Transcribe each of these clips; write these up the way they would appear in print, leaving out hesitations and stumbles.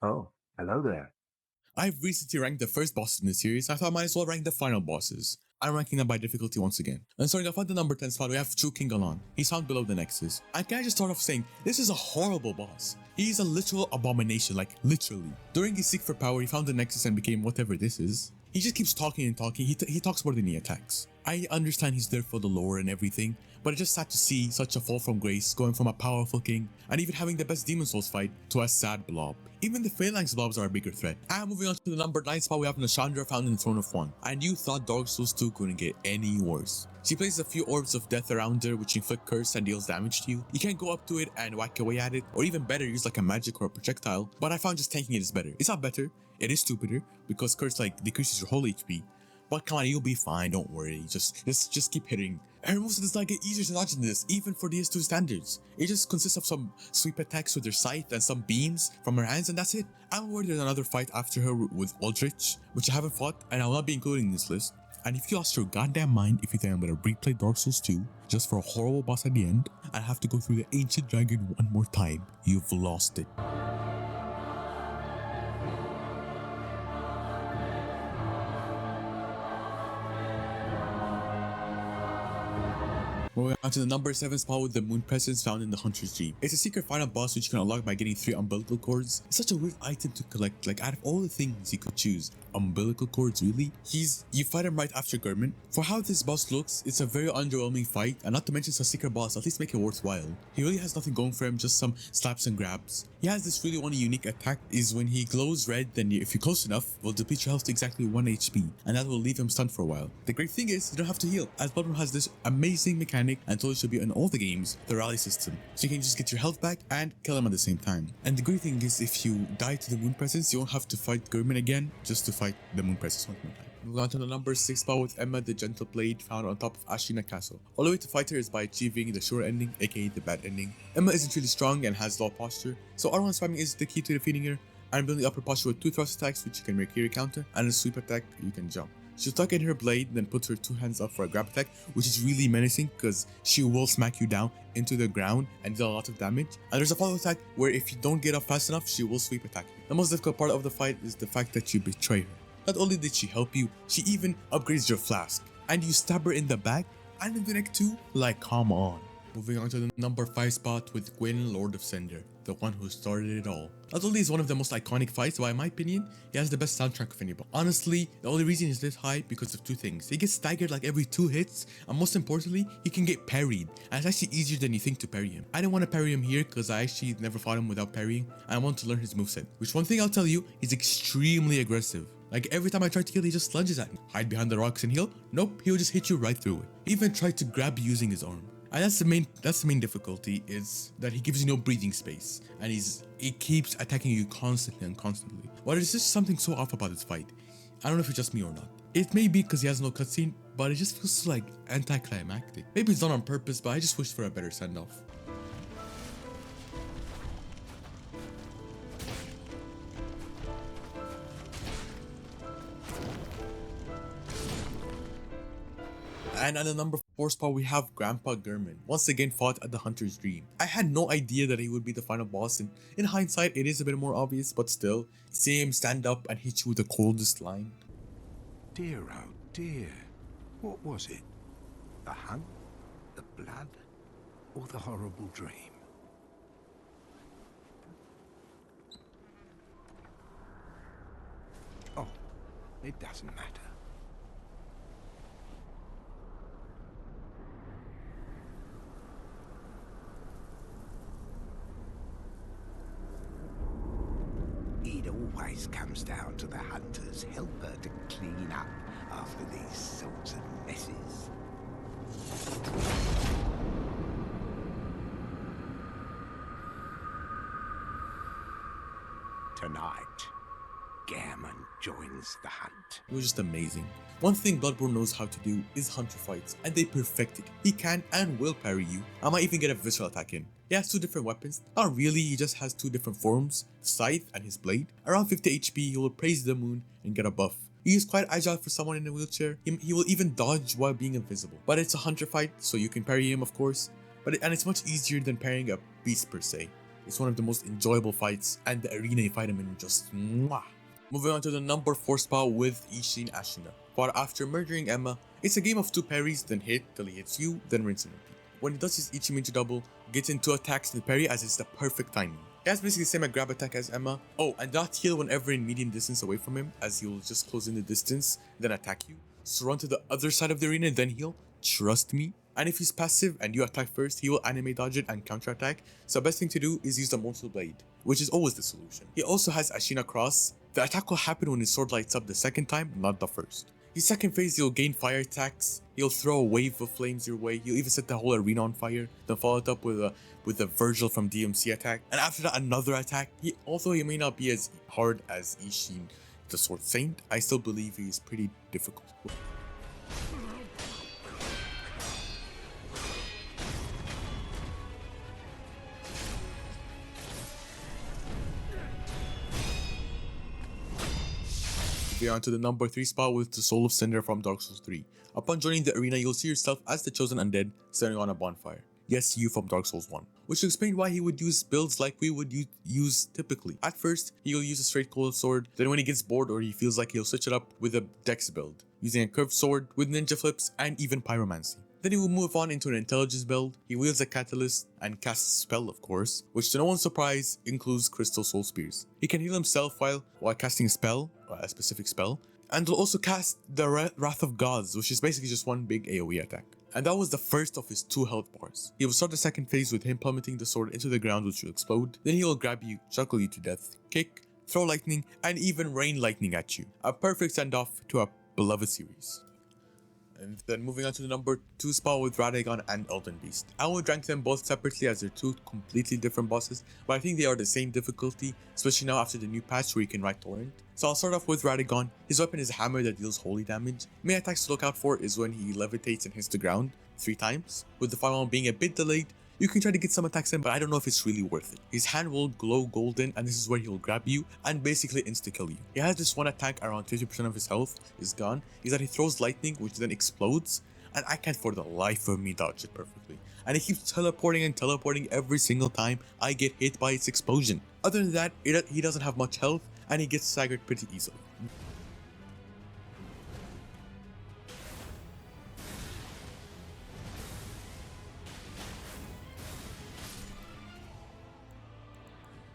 Oh, hello there. I've recently ranked the first bosses in the series. I thought I might as well rank the final bosses. I'm ranking them by difficulty once again. And starting off at the number 10 spot, we have True King Galan. He's found below the Nexus. And can I just start off saying, this is a horrible boss. He's a literal abomination, like literally. During his seek for power, he found the Nexus and became whatever this is. He just keeps talking and talking. He talks more than he attacks. I understand he's there for the lore and everything, but it's just sad to see such a fall from grace, going from a powerful king and even having the best Demon Souls fight to a sad blob. Even the Phalanx blobs are a bigger threat. And moving on to the number 9 spot, we have Nashandra found in the Throne of One. And you thought Dark Souls 2 couldn't get any worse. She places a few orbs of death around her which inflict curse and deals damage to you. You can't go up to it and whack away at it, or even better, use like a magic or a projectile, but I found just tanking it is better. It's not better, it is stupider, because curse like decreases your whole HP. But come on, you'll be fine, don't worry, just keep hitting. Her moves does not get easier to dodge than this, even for DS2 standards. It just consists of some sweep attacks with her scythe and some beams from her hands, and that's it. I'm worried there's another fight after her with Aldrich, which I haven't fought, and I'll not be including in this list. And if you lost your goddamn mind if you think I'm gonna replay Dark Souls 2 just for a horrible boss at the end and have to go through the Ancient Dragon one more time, you've lost it. Moving on to the number 7 spot with the Moon Presence found in the Hunter's Dream. It's a secret final boss which you can unlock by getting 3 umbilical cords. It's such a weird item to collect, like out of all the things you could choose, umbilical cords really? You fight him right after Gurman. For how this boss looks, it's a very underwhelming fight, and not to mention it's a secret boss, at least make it worthwhile. He really has nothing going for him, just some slaps and grabs. He has this really one unique attack, is when he glows red, then if you're close enough, will deplete your health to exactly 1 HP, and that will leave him stunned for a while. The great thing is, you don't have to heal, as Bloodborne has this amazing mechanic, and totally should be in all the games, the rally system, so you can just get your health back and kill him at the same time. And the great thing is, if you die to the Moon Presence, you won't have to fight Gurman again, just to fight the Moon Presence one more time. Moving on to the number 6 spot with Emma the Gentle Blade found on top of Ashina Castle. All the way to fight her is by achieving the sure ending, aka the bad ending. Emma isn't really strong and has low posture, so R1 spamming is the key to defeating her, and building upper posture with 2 thrust attacks which you can make your counter, and a sweep attack you can jump. She'll tuck in her blade, then put her 2 hands up for a grab attack, which is really menacing because she will smack you down into the ground and deal a lot of damage. And there's a follow attack where if you don't get up fast enough, she will sweep attack you. The most difficult part of the fight is the fact that you betray her. Not only did she help you, she even upgrades your flask. And you stab her in the back and in the neck too? Like, come on. Moving on to the number 5 spot with Gwyn, Lord of Cinder, the one who started it all. Not only is one of the most iconic fights, but in my opinion, he has the best soundtrack of anybody. Honestly, the only reason he's this high because of 2 things. He gets staggered like every 2 hits, and most importantly, he can get parried, and it's actually easier than you think to parry him. I didn't want to parry him here because I actually never fought him without parrying, and I want to learn his moveset, which one thing I'll tell you, he's extremely aggressive. Like every time I try to kill, he just lunges at me. Hide behind the rocks and heal? Nope, he'll just hit you right through it. He even tried to grab you using his arm. And that's the main difficulty, is that he gives you no breathing space, and he keeps attacking you constantly and constantly. But there's just something so off about this fight. I don't know if it's just me or not. It may be because he has no cutscene, but it just feels like anticlimactic. Maybe it's done on purpose, but I just wish for a better send-off. And at the number 4 spot, we have Grandpa Gurman, once again fought at the Hunter's Dream. I had no idea that he would be the final boss, and in hindsight, it is a bit more obvious, but still, seeing him stand up and hit you with the coldest line. Dear, oh dear. What was it? The hunt? The blood? Or the horrible dream? Oh, it doesn't matter. It always comes down to the hunter's helper to clean up after these sorts of messes. Tonight, Gammon joins the hunt. It was just amazing. One thing Bloodborne knows how to do is hunter fights, and they perfect it. He can and will parry you. I might even get a visceral attack in. He has 2 different weapons. Not really, he just has 2 different forms, scythe and his blade. Around 50 HP, he will praise the moon and get a buff. He is quite agile for someone in a wheelchair. He will even dodge while being invisible. But it's a hunter fight, so you can parry him of course. And it's much easier than parrying a beast per se. It's one of the most enjoyable fights, and the arena you fight him in just mwah. Moving on to the number 4 spot with Ishin Ashina. But after murdering Emma, it's a game of 2 parries, then hit till he hits you, then rinse and repeat. When he does his Ichimonji double, gets in 2 attacks and parry as it's the perfect timing. He has basically the same grab attack as Emma. Oh, and not heal whenever in medium distance away from him, as he will just close in the distance, then attack you. So run to the other side of the arena and then heal. Trust me. And if he's passive and you attack first, he will anime dodge it and counter attack. So the best thing to do is use the Mortal Blade, which is always the solution. He also has Ashina Cross. The attack will happen when his sword lights up the second time, not the first. His second phase, he'll gain fire attacks. He'll throw a wave of flames your way. He'll even set the whole arena on fire. Then follow it up with a Virgil from DMC attack. And after that, another attack. Although he may not be as hard as Ishin, the Sword Saint, I still believe he is pretty difficult. We are on to the number 3 spot with the Soul of Cinder from Dark Souls 3. Upon joining the arena, you'll see yourself as the chosen undead standing on a bonfire. Yes, you from Dark Souls 1. Which will explain why he would use builds like we would use typically. At first, he'll use a straight cold sword, then when he gets bored or he feels like he'll switch it up with a dex build, using a curved sword with ninja flips and even pyromancy. Then he will move on into an intelligence build. He wields a catalyst and casts a spell, of course, which to no one's surprise includes crystal soul spears. He can heal himself while casting a spell, or a specific spell, and will also cast the Wrath of Gods, which is basically just one big AoE attack. And that was the first of his 2 health bars. He will start the second phase with him plummeting the sword into the ground, which will explode. Then he will grab you, chuckle you to death, kick, throw lightning, and even rain lightning at you. A perfect send-off to a beloved series. And then moving on to the number 2 spot with Radagon and Elden Beast. I would rank them both separately as they're 2 completely different bosses, but I think they are the same difficulty, especially now after the new patch where you can write Torrent. So I'll start off with Radagon. His weapon is a hammer that deals holy damage. Main attacks to look out for is when he levitates and hits the ground 3 times, with the final one being a bit delayed. You can try to get some attacks in, but I don't know if it's really worth it. His hand will glow golden, and this is where he'll grab you and basically insta-kill you. He has this one attack around 50% of his health is gone, is that he throws lightning, which then explodes, and I can't for the life of me dodge it perfectly. And he keeps teleporting and teleporting every single time I get hit by its explosion. Other than that, he doesn't have much health, and he gets staggered pretty easily.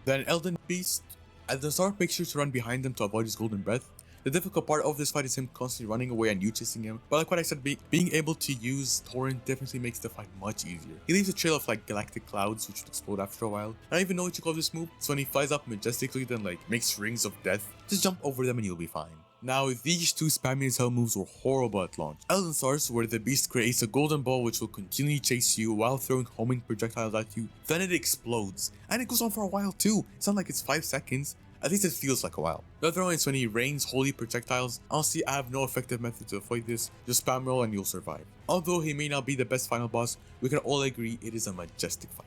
Then Elden Beast, at the start make sure to run behind him to avoid his golden breath. The difficult part of this fight is him constantly running away and you chasing him, but like what I said, being able to use Torrent definitely makes the fight much easier. He leaves a trail of like galactic clouds which will explode after a while. I don't even know what you call this move, so when he flies up majestically then like makes rings of death, just jump over them and you'll be fine. Now, these 2 spammy as hell moves were horrible at launch. Elden Stars, where the beast creates a golden ball which will continually chase you while throwing homing projectiles at you, then it explodes. And it goes on for a while too. It's not like it's 5 seconds, at least it feels like a while. The other one is when he rains holy projectiles. Honestly, I have no effective method to avoid this, just spam roll and you'll survive. Although he may not be the best final boss, we can all agree it is a majestic fight.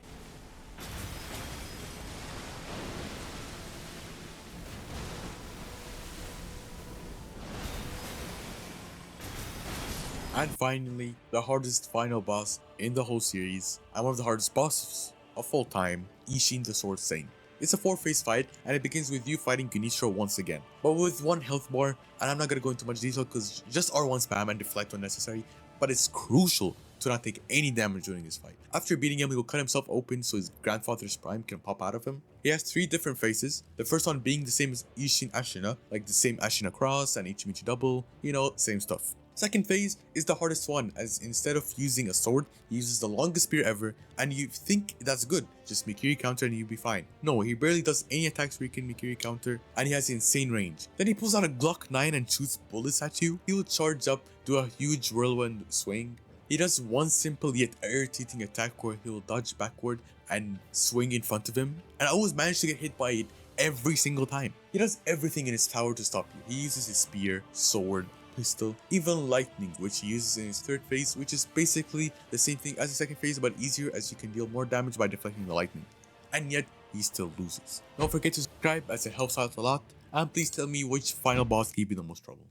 And finally, the hardest final boss in the whole series, and one of the hardest bosses of all time, Ishin the Sword Saint. It's a 4-phase fight, and it begins with you fighting Gunishro once again, but with 1 health bar, and I'm not gonna go into much detail because just R1 spam and deflect when necessary, but it's crucial to not take any damage during this fight. After beating him, he will cut himself open so his grandfather's prime can pop out of him. He has 3 different faces, the first one being the same as Ishin Ashina, like the same Ashina Cross and Ichimonji double, same stuff. Second phase is the hardest one, as instead of using a sword, he uses the longest spear ever, and you think that's good, just Mikiri counter and you'll be fine. No, he barely does any attacks where you can Mikiri counter, and he has insane range. Then he pulls out a Glock 9 and shoots bullets at you. He will charge up, do a huge whirlwind swing. He does one simple yet irritating attack where he will dodge backward and swing in front of him, and I always manage to get hit by it every single time. He does everything in his power to stop you. He uses his spear, sword, pistol, even lightning, which he uses in his 3rd phase, which is basically the same thing as the 2nd phase but easier, as you can deal more damage by deflecting the lightning. And yet, he still loses. Don't forget to subscribe as it helps out a lot, and please tell me which final boss gave you the most trouble.